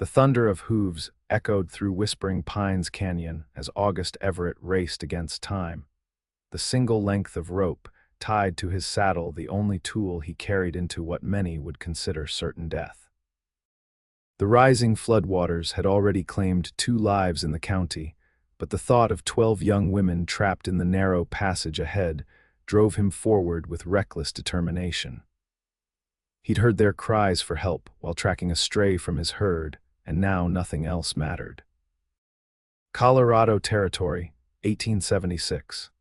The thunder of hooves echoed through Whispering Pines Canyon as August Everett raced against time. The single length of rope tied to his saddle, the only tool he carried into what many would consider certain death. The rising floodwaters had already claimed 2 lives in the county, but the thought of 12 young women trapped in the narrow passage ahead drove him forward with reckless determination. He'd heard their cries for help while tracking a stray from his herd, and now nothing else mattered. Colorado Territory, 1876.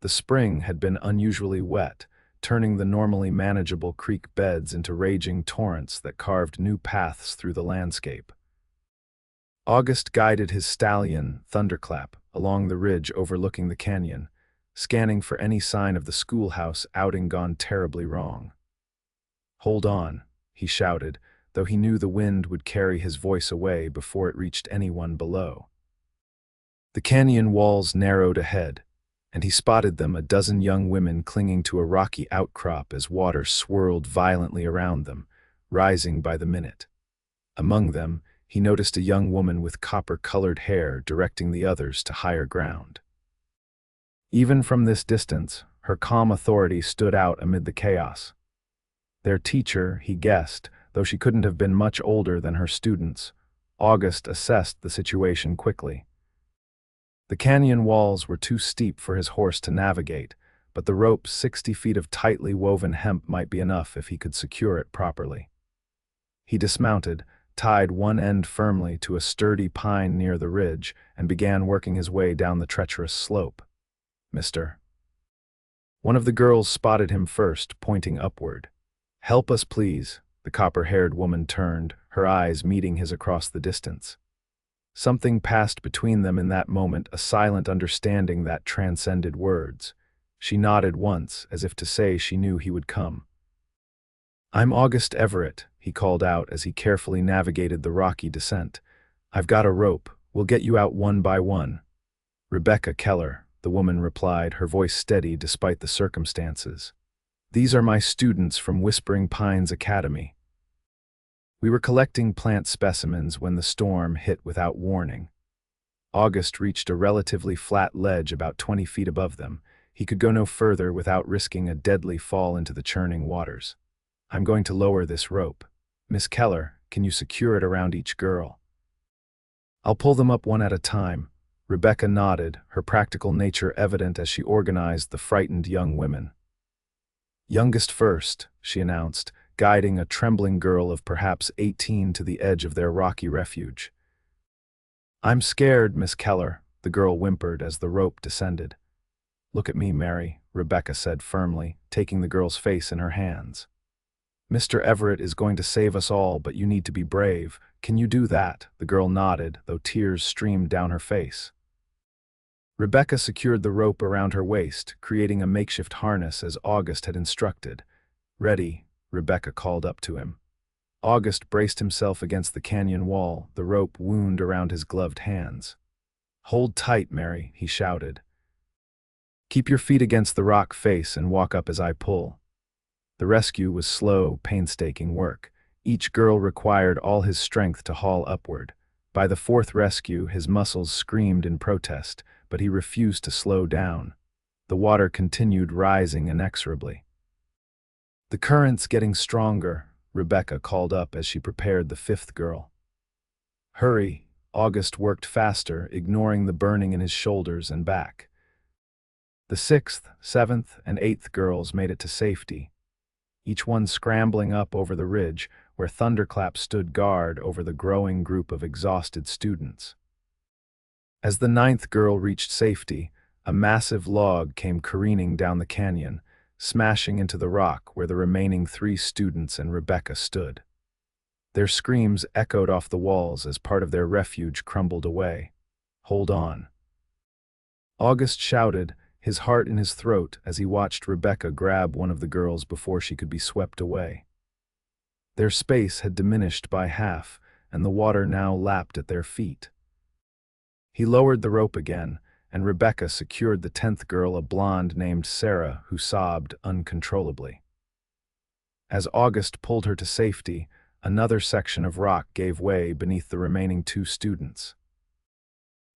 The spring had been unusually wet, turning the normally manageable creek beds into raging torrents that carved new paths through the landscape. August guided his stallion, Thunderclap, along the ridge overlooking the canyon, scanning for any sign of the schoolhouse outing gone terribly wrong. "Hold on," he shouted, though he knew the wind would carry his voice away before it reached anyone below. The canyon walls narrowed ahead, and he spotted them, a dozen young women clinging to a rocky outcrop as water swirled violently around them, rising by the minute. Among them, he noticed a young woman with copper-colored hair directing the others to higher ground. Even from this distance, her calm authority stood out amid the chaos. Their teacher, he guessed, though she couldn't have been much older than her students. August assessed the situation quickly. The canyon walls were too steep for his horse to navigate, but the rope's 60 feet of tightly woven hemp might be enough if he could secure it properly. He dismounted, tied one end firmly to a sturdy pine near the ridge, and began working his way down the treacherous slope. "Mister." One of the girls spotted him first, pointing upward. "Help us, please." The copper-haired woman turned, her eyes meeting his across the distance. Something passed between them in that moment, a silent understanding that transcended words. She nodded once, as if to say she knew he would come. "I'm August Everett," he called out as he carefully navigated the rocky descent. "I've got a rope. We'll get you out one by one." "Rebecca Keller," the woman replied, her voice steady despite the circumstances. "These are my students from Whispering Pines Academy. We were collecting plant specimens when the storm hit without warning." August reached a relatively flat ledge about 20 feet above them. He could go no further without risking a deadly fall into the churning waters. "I'm going to lower this rope. Miss Keller, can you secure it around each girl?" "I'll pull them up one at a time." Rebecca nodded, her practical nature evident as she organized the frightened young women. "Youngest first," she announced, guiding a trembling girl of perhaps 18 to the edge of their rocky refuge. "I'm scared, Miss Keller," the girl whimpered as the rope descended. "Look at me, Mary," Rebecca said firmly, taking the girl's face in her hands. "Mr. Everett is going to save us all, but you need to be brave. Can you do that?" The girl nodded, though tears streamed down her face. Rebecca secured the rope around her waist, creating a makeshift harness as August had instructed. "Ready," Rebecca called up to him. August braced himself against the canyon wall, the rope wound around his gloved hands. "Hold tight, Mary," he shouted. "Keep your feet against the rock face and walk up as I pull." The rescue was slow, painstaking work. Each girl required all his strength to haul upward. By the 4th rescue, his muscles screamed in protest, but he refused to slow down. The water continued rising inexorably. "The current's getting stronger," Rebecca called up as she prepared the 5th girl. "Hurry." August worked faster, ignoring the burning in his shoulders and back. The 6th, 7th, and 8th girls made it to safety, each one scrambling up over the ridge where Thunderclap stood guard over the growing group of exhausted students. As the 9th girl reached safety, a massive log came careening down the canyon, smashing into the rock where the remaining 3 students and Rebecca stood. Their screams echoed off the walls as part of their refuge crumbled away. "Hold on," August shouted, his heart in his throat as he watched Rebecca grab one of the girls before she could be swept away. Their space had diminished by half, and the water now lapped at their feet. He lowered the rope again, and Rebecca secured the 10th girl, a blonde named Sarah, who sobbed uncontrollably. As August pulled her to safety, Another section of rock gave way beneath the remaining two students.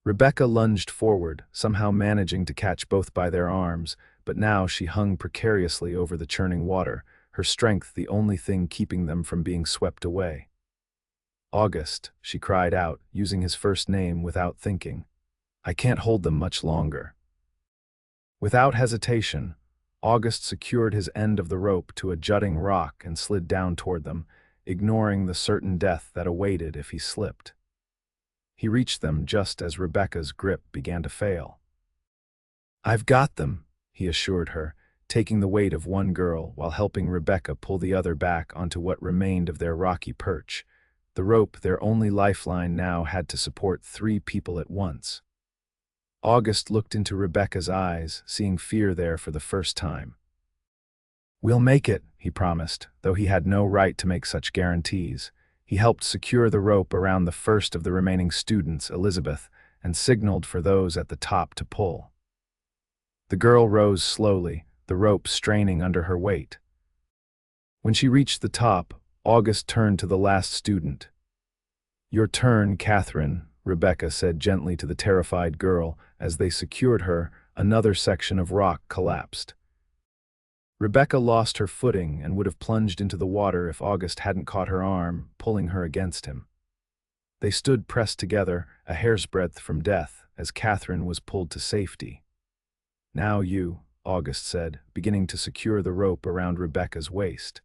Rebecca lunged forward, somehow managing to catch both by their arms, but now she hung precariously over the churning water, her strength the only thing keeping them from being swept away. "August," she cried out, using his first name without thinking. "I can't hold them much longer." Without hesitation, August secured his end of the rope to a jutting rock and slid down toward them, ignoring the certain death that awaited if he slipped. He reached them just as Rebecca's grip began to fail. "I've got them," he assured her, taking the weight of one girl while helping Rebecca pull the other back onto what remained of their rocky perch. The rope, their only lifeline now, had to support 3 people at once. August looked into Rebecca's eyes, seeing fear there for the first time. "We'll make it," he promised, though he had no right to make such guarantees. He helped secure the rope around the first of the remaining students, Elizabeth, and signaled for those at the top to pull. The girl rose slowly, the rope straining under her weight. When she reached the top, August turned to the last student. "Your turn, Catherine," Rebecca said gently to the terrified girl. As they secured her, another section of rock collapsed. Rebecca lost her footing and would have plunged into the water if August hadn't caught her arm, pulling her against him. They stood pressed together, a hair's breadth from death, as Catherine was pulled to safety. "Now you," August said, beginning to secure the rope around Rebecca's waist.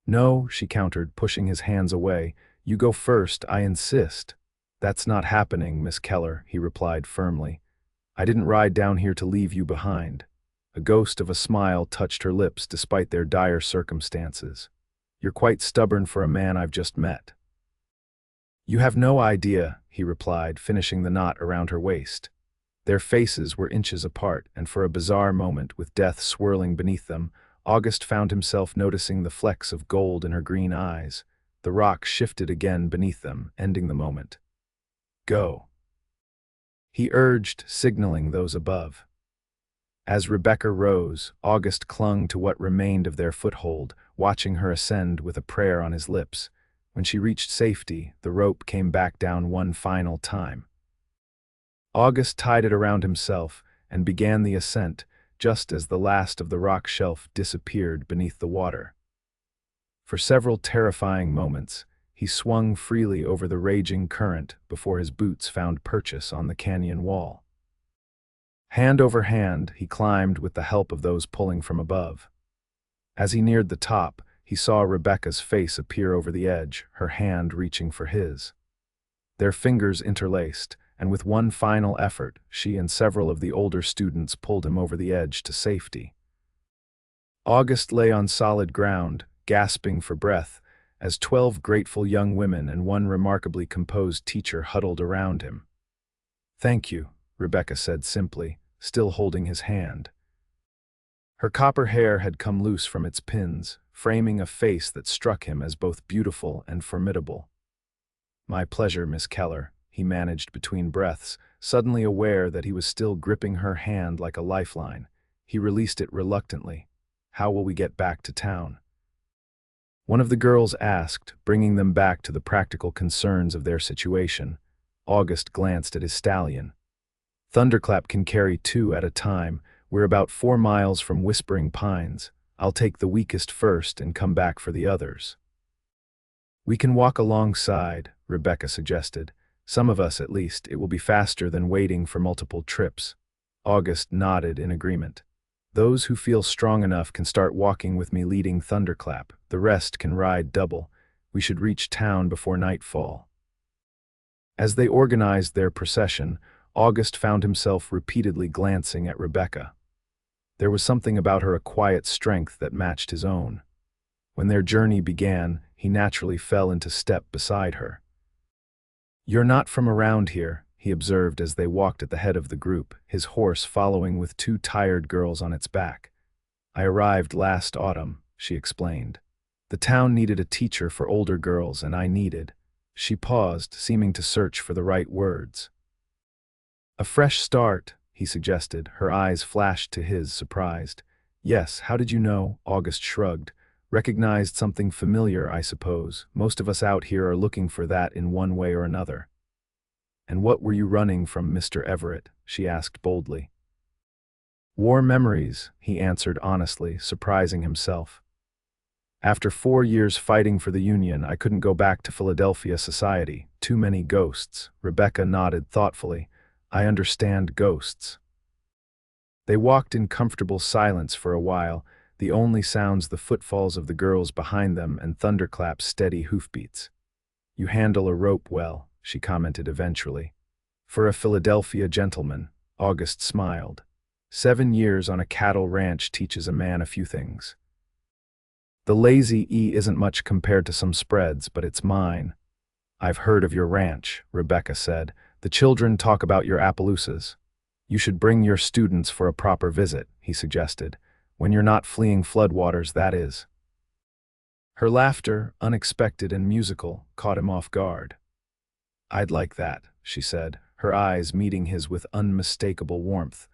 "No," she countered, pushing his hands away. "You go first, I insist." "That's not happening, Miss Keller," he replied firmly. "I didn't ride down here to leave you behind." A ghost of a smile touched her lips despite their dire circumstances. "You're quite stubborn for a man I've just met." "You have no idea," he replied, finishing the knot around her waist. Their faces were inches apart, and for a bizarre moment, with death swirling beneath them, August found himself noticing the flecks of gold in her green eyes. The rock shifted again beneath them, ending the moment. "Go," he urged, signaling those above. As Rebecca rose, August clung to what remained of their foothold, watching her ascend with a prayer on his lips. When she reached safety, the rope came back down one final time. August tied it around himself and began the ascent, just as the last of the rock shelf disappeared beneath the water. For several terrifying moments, he swung freely over the raging current before his boots found purchase on the canyon wall. Hand over hand, he climbed with the help of those pulling from above. As he neared the top, he saw Rebecca's face appear over the edge, her hand reaching for his. Their fingers interlaced, and with one final effort, she and several of the older students pulled him over the edge to safety. August lay on solid ground, gasping for breath, as 12 grateful young women and one remarkably composed teacher huddled around him. "Thank you," Rebecca said simply, still holding his hand. Her copper hair had come loose from its pins, framing a face that struck him as both beautiful and formidable. "My pleasure, Miss Keller," he managed between breaths, suddenly aware that he was still gripping her hand like a lifeline. He released it reluctantly. "How will we get back to town?" One of the girls asked, bringing them back to the practical concerns of their situation. August glanced at his stallion. "Thunderclap can carry 2 at a time. We're about 4 miles from Whispering Pines. I'll take the weakest first and come back for the others." "We can walk alongside," Rebecca suggested. "Some of us, at least. It will be faster than waiting for multiple trips." August nodded in agreement. "Those who feel strong enough can start walking with me leading Thunderclap. The rest can ride double. We should reach town before nightfall." As they organized their procession, August found himself repeatedly glancing at Rebecca. There was something about her, a quiet strength that matched his own. When their journey began, he naturally fell into step beside her. "You're not from around here," he observed as they walked at the head of the group, his horse following with 2 tired girls on its back. "I arrived last autumn," she explained. "The town needed a teacher for older girls, and I needed." She paused, seeming to search for the right words. "A fresh start," he suggested. Her eyes flashed to his, surprised. "Yes, how did you know?" August shrugged. Recognized something familiar, I suppose. Most of us out here are looking for that in one way or another. And what were you running from, Mr. Everett? She asked boldly. War memories, he answered honestly, surprising himself. After 4 years fighting for the Union, I couldn't go back to Philadelphia society. Too many ghosts. Rebecca nodded thoughtfully. I understand ghosts. They walked in comfortable silence for a while, the only sounds the footfalls of the girls behind them and Thunderclap's steady hoofbeats. You handle a rope well, she commented eventually. For a Philadelphia gentleman, August smiled. 7 years on a cattle ranch teaches a man a few things. The lazy E isn't much compared to some spreads, but it's mine. I've heard of your ranch, Rebecca said. The children talk about your Appaloosas. You should bring your students for a proper visit, he suggested. When you're not fleeing floodwaters, that is. Her laughter, unexpected and musical, caught him off guard. I'd like that, she said, her eyes meeting his with unmistakable warmth.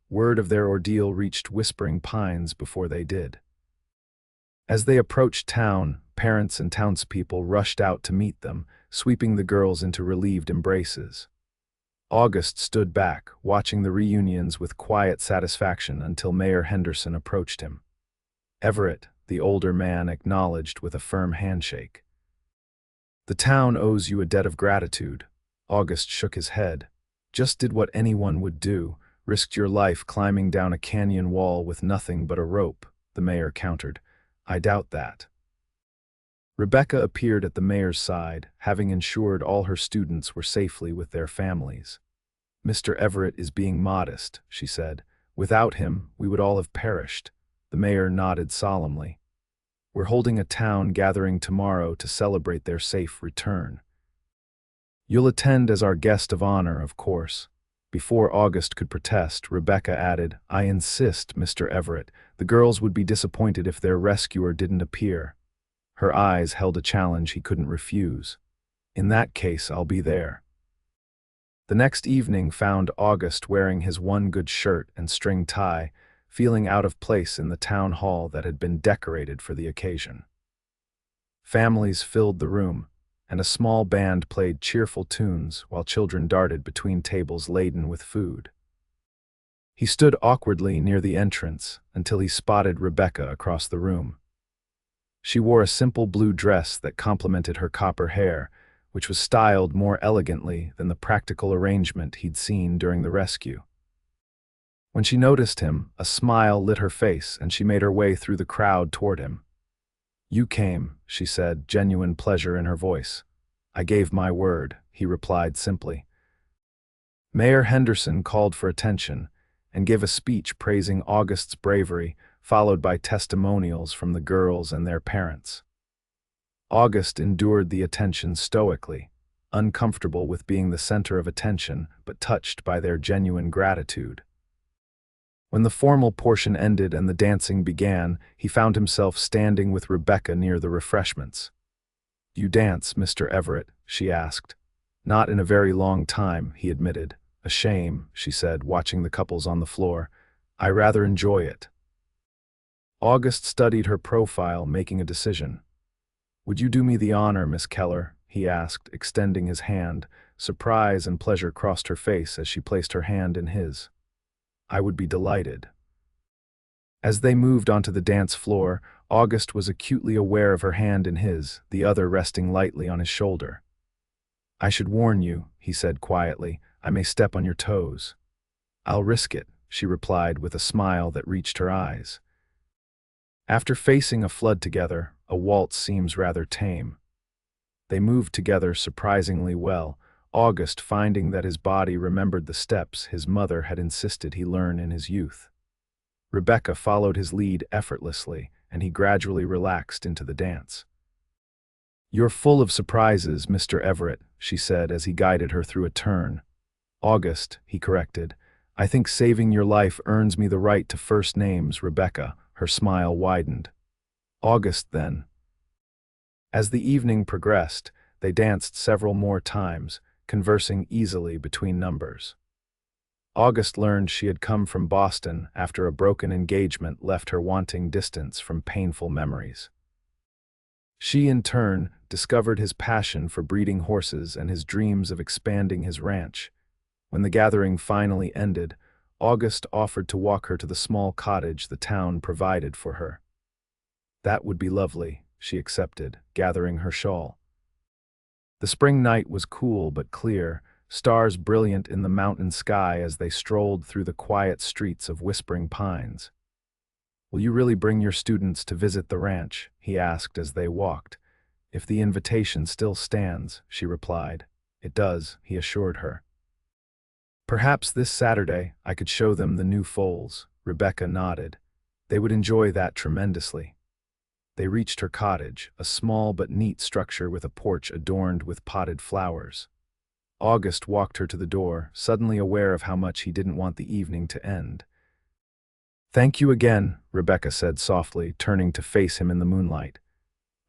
Word of their ordeal reached Whispering Pines before they did. As they approached town, parents and townspeople rushed out to meet them, sweeping the girls into relieved embraces. August stood back, watching the reunions with quiet satisfaction until Mayor Henderson approached him. Everett, the older man, acknowledged with a firm handshake. The town owes you a debt of gratitude. August shook his head. Just did what anyone would do, risked your life climbing down a canyon wall with nothing but a rope, the mayor countered. I doubt that. Rebecca appeared at the mayor's side, having ensured all her students were safely with their families. Mr. Everett is being modest, she said. Without him, we would all have perished. The mayor nodded solemnly. We're holding a town gathering tomorrow to celebrate their safe return. You'll attend as our guest of honor, of course. Before August could protest, Rebecca added, I insist, Mr. Everett. The girls would be disappointed if their rescuer didn't appear. Her eyes held a challenge he couldn't refuse. In that case, I'll be there. The next evening found August wearing his one good shirt and string tie, feeling out of place in the town hall that had been decorated for the occasion. Families filled the room, and a small band played cheerful tunes while children darted between tables laden with food. He stood awkwardly near the entrance until he spotted Rebecca across the room. She wore a simple blue dress that complemented her copper hair, which was styled more elegantly than the practical arrangement he'd seen during the rescue. When she noticed him, a smile lit her face and she made her way through the crowd toward him. You came, she said, genuine pleasure in her voice. I gave my word, he replied simply. Mayor Henderson called for attention and gave a speech praising August's bravery, followed by testimonials from the girls and their parents. August endured the attention stoically, uncomfortable with being the center of attention, but touched by their genuine gratitude. When the formal portion ended and the dancing began, he found himself standing with Rebecca near the refreshments. You dance, Mr. Everett? She asked. Not in a very long time, he admitted. A shame, she said, watching the couples on the floor. I rather enjoy it. August studied her profile, making a decision. Would you do me the honor, Miss Keller? He asked, extending his hand. Surprise and pleasure crossed her face as she placed her hand in his. I would be delighted. As they moved onto the dance floor, August was acutely aware of her hand in his, the other resting lightly on his shoulder. I should warn you, he said quietly, I may step on your toes. I'll risk it, she replied with a smile that reached her eyes. After facing a flood together, a waltz seems rather tame. They moved together surprisingly well, August finding that his body remembered the steps his mother had insisted he learn in his youth. Rebecca followed his lead effortlessly, and he gradually relaxed into the dance. You're full of surprises, Mr. Everett, she said as he guided her through a turn. August, he corrected. I think saving your life earns me the right to first names, Rebecca. Her smile widened. August, then. As the evening progressed, they danced several more times, conversing easily between numbers. August learned she had come from Boston after a broken engagement left her wanting distance from painful memories. She, in turn, discovered his passion for breeding horses and his dreams of expanding his ranch. When the gathering finally ended, August offered to walk her to the small cottage the town provided for her. That would be lovely, she accepted, gathering her shawl. The spring night was cool but clear, stars brilliant in the mountain sky as they strolled through the quiet streets of Whispering Pines. "Will you really bring your students to visit the ranch?" he asked as they walked. "If the invitation still stands," she replied. "It does," he assured her. "Perhaps this Saturday I could show them the new foals." Rebecca nodded. "They would enjoy that tremendously." They reached her cottage, a small but neat structure with a porch adorned with potted flowers. August walked her to the door, suddenly aware of how much he didn't want the evening to end. "Thank you again," Rebecca said softly, turning to face him in the moonlight.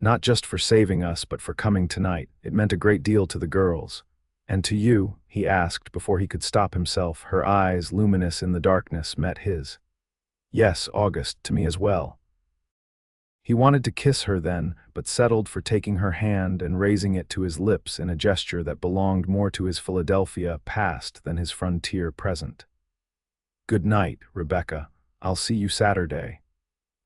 "Not just for saving us, but for coming tonight. It meant a great deal to the girls." "And to you?" he asked before he could stop himself. Her eyes, luminous in the darkness, met his. "Yes, August, to me as well." He wanted to kiss her then, but settled for taking her hand and raising it to his lips in a gesture that belonged more to his Philadelphia past than his frontier present. "Good night, Rebecca. I'll see you Saturday."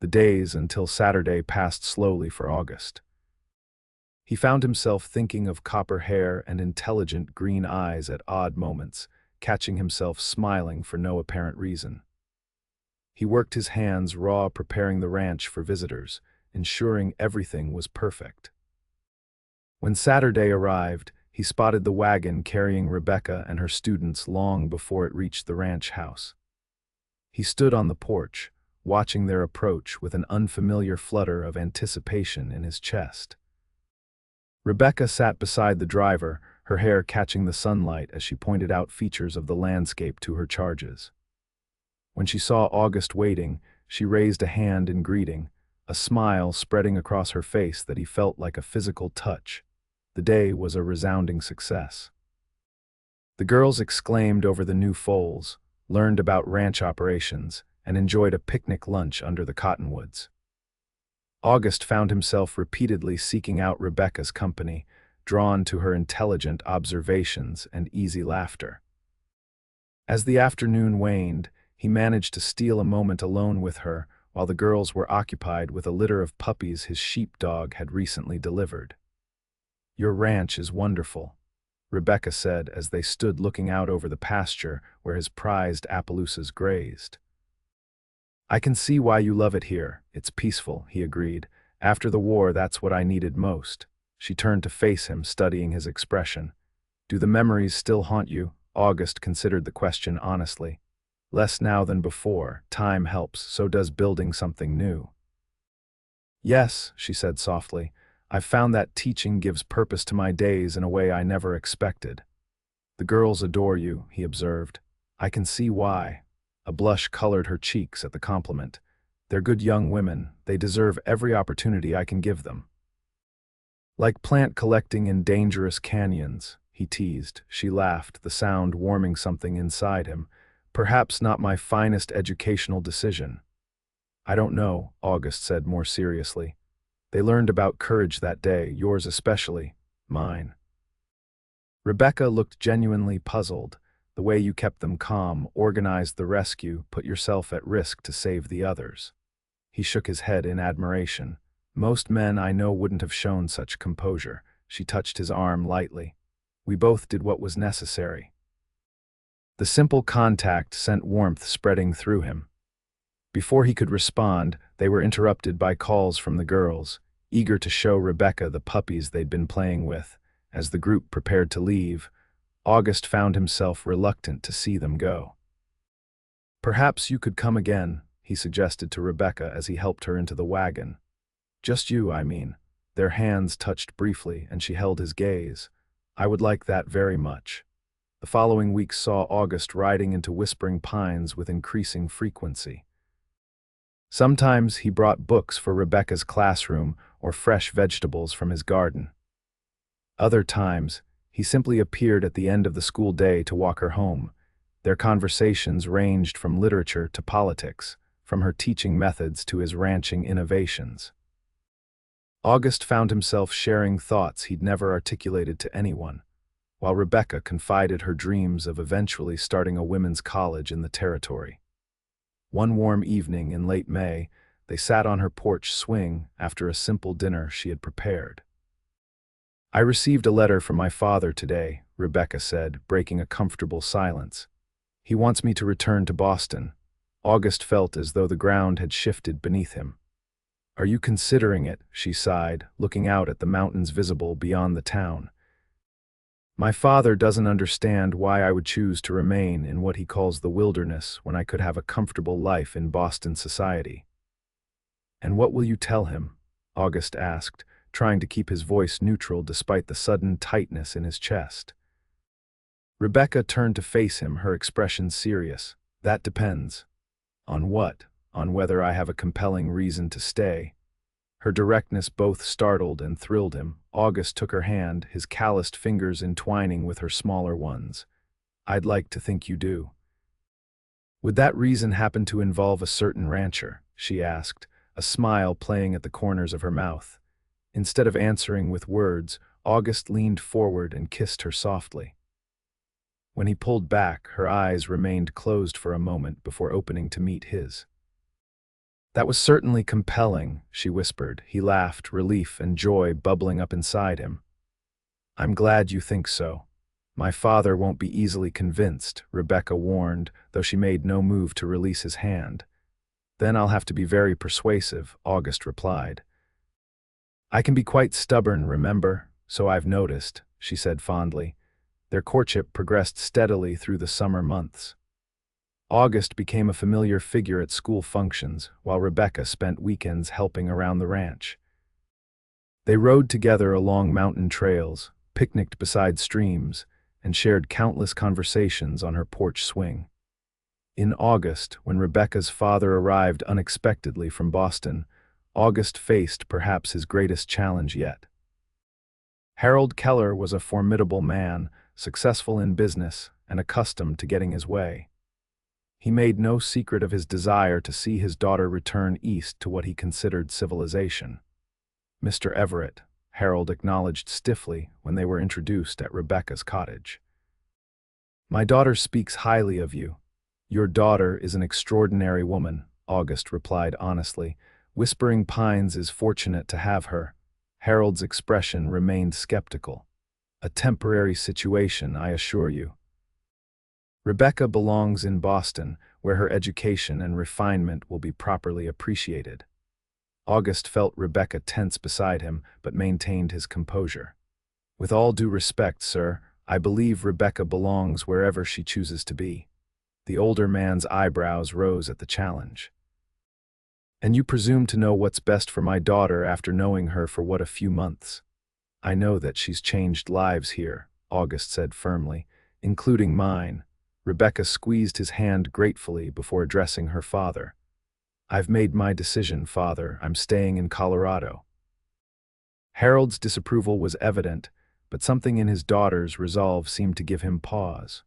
The days until Saturday passed slowly for August. He found himself thinking of copper hair and intelligent green eyes at odd moments, catching himself smiling for no apparent reason. He worked his hands raw preparing the ranch for visitors, ensuring everything was perfect. When Saturday arrived, he spotted the wagon carrying Rebecca and her students long before it reached the ranch house. He stood on the porch, watching their approach with an unfamiliar flutter of anticipation in his chest. Rebecca sat beside the driver, her hair catching the sunlight as she pointed out features of the landscape to her charges. When she saw August waiting, she raised a hand in greeting, a smile spreading across her face that he felt like a physical touch. The day was a resounding success. The girls exclaimed over the new foals, learned about ranch operations, and enjoyed a picnic lunch under the cottonwoods. August found himself repeatedly seeking out Rebecca's company, drawn to her intelligent observations and easy laughter. As the afternoon waned, he managed to steal a moment alone with her while the girls were occupied with a litter of puppies his sheepdog had recently delivered. "Your ranch is wonderful," Rebecca said as they stood looking out over the pasture where his prized Appaloosas grazed. "I can see why you love it here. It's peaceful," he agreed. "After the war, that's what I needed most." She turned to face him, studying his expression. "Do the memories still haunt you?" August considered the question honestly. "Less now than before. Time helps, so does building something new." "Yes," she said softly. "I've found that teaching gives purpose to my days in a way I never expected." "The girls adore you," he observed. "I can see why." A blush colored her cheeks at the compliment. "They're good young women. They deserve every opportunity I can give them." "Like plant collecting in dangerous canyons," he teased. She laughed, the sound warming something inside him. "Perhaps not my finest educational decision." "I don't know," August said more seriously. "They learned about courage that day, yours especially, mine." Rebecca looked genuinely puzzled. "The way you kept them calm, organized the rescue, put yourself at risk to save the others." He shook his head in admiration. "Most men I know wouldn't have shown such composure." She touched his arm lightly. "We both did what was necessary." The simple contact sent warmth spreading through him. Before he could respond, they were interrupted by calls from the girls, eager to show Rebecca the puppies they'd been playing with. As the group prepared to leave, August found himself reluctant to see them go. "Perhaps you could come again," he suggested to Rebecca as he helped her into the wagon. "Just you, I mean." Their hands touched briefly, and she held his gaze. "I would like that very much." The following week saw August riding into Whispering Pines with increasing frequency. Sometimes he brought books for Rebecca's classroom or fresh vegetables from his garden. Other times, he simply appeared at the end of the school day to walk her home. Their conversations ranged from literature to politics, from her teaching methods to his ranching innovations. August found himself sharing thoughts he'd never articulated to anyone, while Rebecca confided her dreams of eventually starting a women's college in the territory. One warm evening in late May, they sat on her porch swing after a simple dinner she had prepared. "I received a letter from my father today," Rebecca said, breaking a comfortable silence. "He wants me to return to Boston." August felt as though the ground had shifted beneath him. "Are you considering it?" she sighed, looking out at the mountains visible beyond the town. "My father doesn't understand why I would choose to remain in what he calls the wilderness when I could have a comfortable life in Boston society." "And what will you tell him?" August asked, trying to keep his voice neutral despite the sudden tightness in his chest. Rebecca turned to face him, her expression serious. "That depends." "On what?" "On whether I have a compelling reason to stay." Her directness both startled and thrilled him. August took her hand, his calloused fingers entwining with her smaller ones. "I'd like to think you do." "Would that reason happen to involve a certain rancher?" she asked, a smile playing at the corners of her mouth. Instead of answering with words, August leaned forward and kissed her softly. When he pulled back, her eyes remained closed for a moment before opening to meet his. "That was certainly compelling," she whispered. He laughed, relief and joy bubbling up inside him. "I'm glad you think so. My father won't be easily convinced," Rebecca warned, though she made no move to release his hand. "Then I'll have to be very persuasive," August replied. "I can be quite stubborn, remember? So I've noticed," she said fondly. Their courtship progressed steadily through the summer months. August became a familiar figure at school functions, while Rebecca spent weekends helping around the ranch. They rode together along mountain trails, picnicked beside streams, and shared countless conversations on her porch swing. In August, when Rebecca's father arrived unexpectedly from Boston, August faced perhaps his greatest challenge yet. Harold Keller was a formidable man, successful in business and accustomed to getting his way. He made no secret of his desire to see his daughter return east to what he considered civilization. "Mr. Everett," Harold acknowledged stiffly when they were introduced at Rebecca's cottage. "My daughter speaks highly of you." "Your daughter is an extraordinary woman," August replied honestly. "Whispering Pines is fortunate to have her." Harold's expression remained skeptical. "A temporary situation, I assure you. Rebecca belongs in Boston, where her education and refinement will be properly appreciated." August felt Rebecca tense beside him, but maintained his composure. "With all due respect, sir, I believe Rebecca belongs wherever she chooses to be." The older man's eyebrows rose at the challenge. "And you presume to know what's best for my daughter after knowing her for what, a few months?" "I know that she's changed lives here," August said firmly, "including mine." Rebecca squeezed his hand gratefully before addressing her father. "I've made my decision, Father. I'm staying in Colorado." Harold's disapproval was evident, but something in his daughter's resolve seemed to give him pause.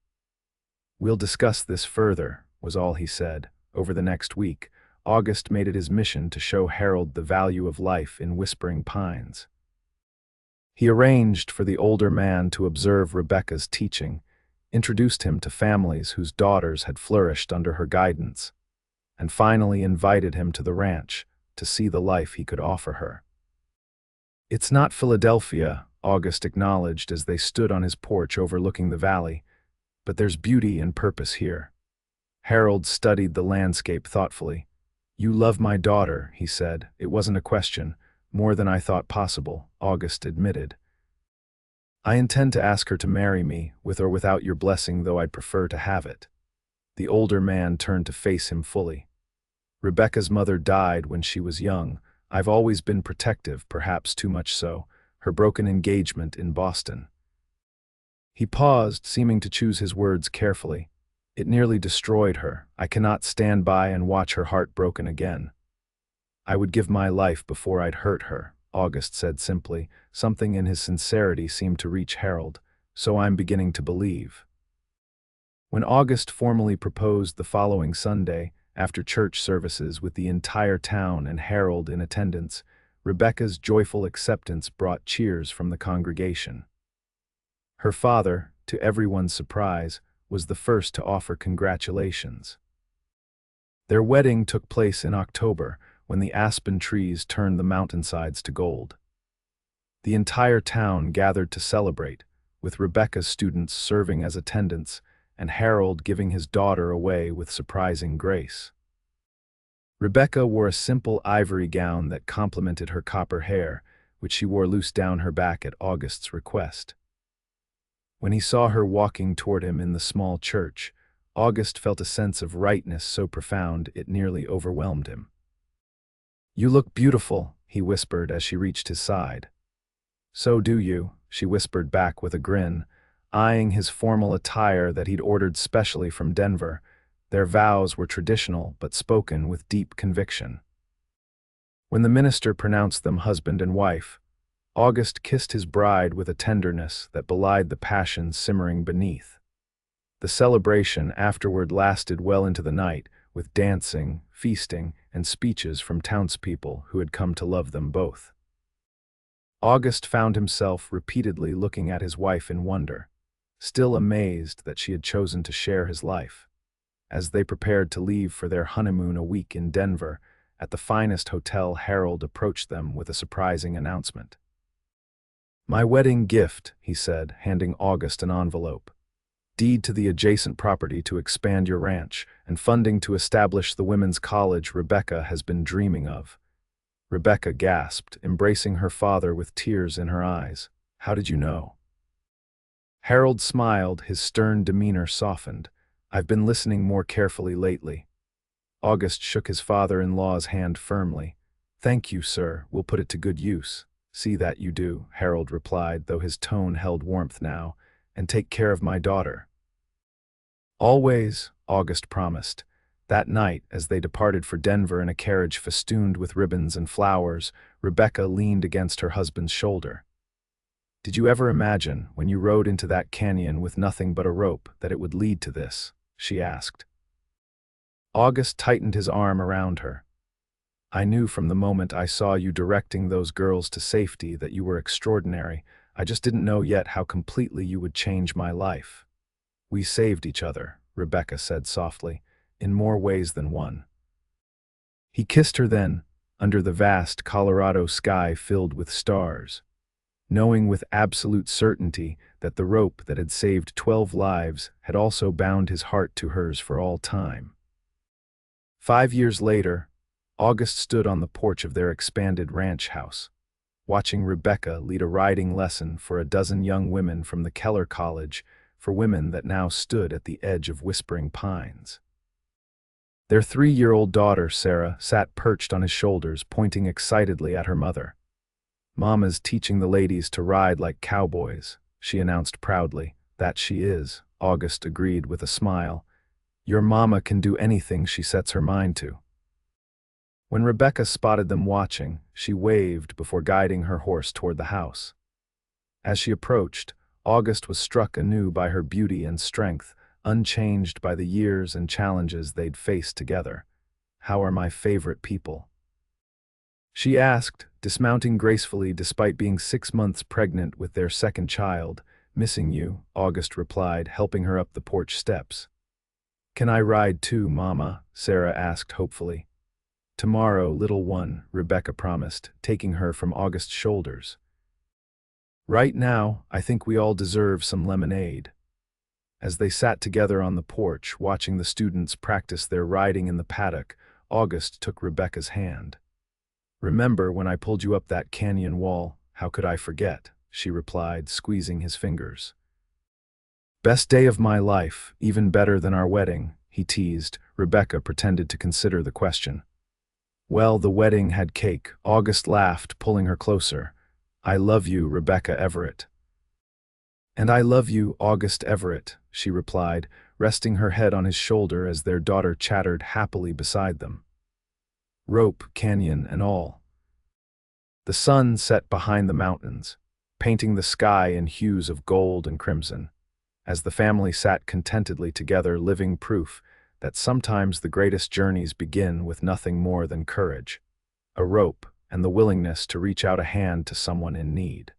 "We'll discuss this further," was all he said. Over the next week, August made it his mission to show Harold the value of life in Whispering Pines. He arranged for the older man to observe Rebecca's teaching, introduced him to families whose daughters had flourished under her guidance, and finally invited him to the ranch to see the life he could offer her. "It's not Philadelphia," August acknowledged as they stood on his porch overlooking the valley, "but there's beauty and purpose here." Harold studied the landscape thoughtfully. "You love my daughter," he said. "It wasn't a question. More than I thought possible," August admitted. "I intend to ask her to marry me, with or without your blessing, though I'd prefer to have it." The older man turned to face him fully. "Rebecca's mother died when she was young. I've always been protective, perhaps too much so. Her broken engagement in Boston." He paused, seeming to choose his words carefully. "It nearly destroyed her. I cannot stand by and watch her heart broken again." "I would give my life before I'd hurt her," August said simply. Something in his sincerity seemed to reach Harold. "So I'm beginning to believe." When August formally proposed the following Sunday, after church services with the entire town and Harold in attendance, Rebecca's joyful acceptance brought cheers from the congregation. Her father, to everyone's surprise, was the first to offer congratulations. Their wedding took place in October, when the aspen trees turned the mountainsides to gold. The entire town gathered to celebrate, with Rebecca's students serving as attendants and Harold giving his daughter away with surprising grace. Rebecca wore a simple ivory gown that complemented her copper hair, which she wore loose down her back at August's request. When he saw her walking toward him in the small church, August felt a sense of rightness so profound it nearly overwhelmed him. "You look beautiful," he whispered as she reached his side. "So do you," she whispered back with a grin, eyeing his formal attire that he'd ordered specially from Denver. Their vows were traditional but spoken with deep conviction. When the minister pronounced them husband and wife, August kissed his bride with a tenderness that belied the passion simmering beneath. The celebration afterward lasted well into the night, with dancing, feasting, and speeches from townspeople who had come to love them both. August found himself repeatedly looking at his wife in wonder, still amazed that she had chosen to share his life. As they prepared to leave for their honeymoon a week in Denver, at the finest hotel, Harold approached them with a surprising announcement. "My wedding gift," he said, handing August an envelope. "Deed to the adjacent property to expand your ranch, and funding to establish the women's college Rebecca has been dreaming of." Rebecca gasped, embracing her father with tears in her eyes. "How did you know?" Harold smiled, his stern demeanor softened. "I've been listening more carefully lately." August shook his father-in-law's hand firmly. "Thank you, sir. We'll put it to good use." "See that you do," Harold replied, though his tone held warmth now. "And take care of my daughter." "Always," August promised. That night, as they departed for Denver in a carriage festooned with ribbons and flowers, Rebecca leaned against her husband's shoulder. "Did you ever imagine, when you rode into that canyon with nothing but a rope, that it would lead to this?" she asked. August tightened his arm around her. "I knew from the moment I saw you directing those girls to safety that you were extraordinary. I just didn't know yet how completely you would change my life." "We saved each other," Rebecca said softly, "in more ways than one." He kissed her then, under the vast Colorado sky filled with stars, knowing with absolute certainty that the rope that had saved 12 lives had also bound his heart to hers for all time. 5 years later, August stood on the porch of their expanded ranch house, watching Rebecca lead a riding lesson for a dozen young women from the Keller College for women that now stood at the edge of whispering pines. Their 3-year-old daughter, Sarah, sat perched on his shoulders, pointing excitedly at her mother. "Mama's teaching the ladies to ride like cowboys," she announced proudly. "That she is," August agreed with a smile. "Your mama can do anything she sets her mind to." When Rebecca spotted them watching, she waved before guiding her horse toward the house. As she approached, August was struck anew by her beauty and strength, unchanged by the years and challenges they'd faced together. "How are my favorite people?" she asked, dismounting gracefully despite being 6 months pregnant with their second child. "Missing you," August replied, helping her up the porch steps. "Can I ride too, Mama?" Sarah asked hopefully. "Tomorrow, little one," Rebecca promised, taking her from August's shoulders. "Right now, I think we all deserve some lemonade." As they sat together on the porch, watching the students practice their riding in the paddock, August took Rebecca's hand. "Remember when I pulled you up that canyon wall? How could I forget?" she replied, squeezing his fingers. "Best day of my life, even better than our wedding," he teased. Rebecca pretended to consider the question. "Well, the wedding had cake," August laughed, pulling her closer. "I love you, Rebecca Everett." "And I love you, August Everett," she replied, resting her head on his shoulder as their daughter chattered happily beside them. Rope, canyon, and all. The sun set behind the mountains, painting the sky in hues of gold and crimson, as the family sat contentedly together, living proof that sometimes the greatest journeys begin with nothing more than courage, a rope, and the willingness to reach out a hand to someone in need.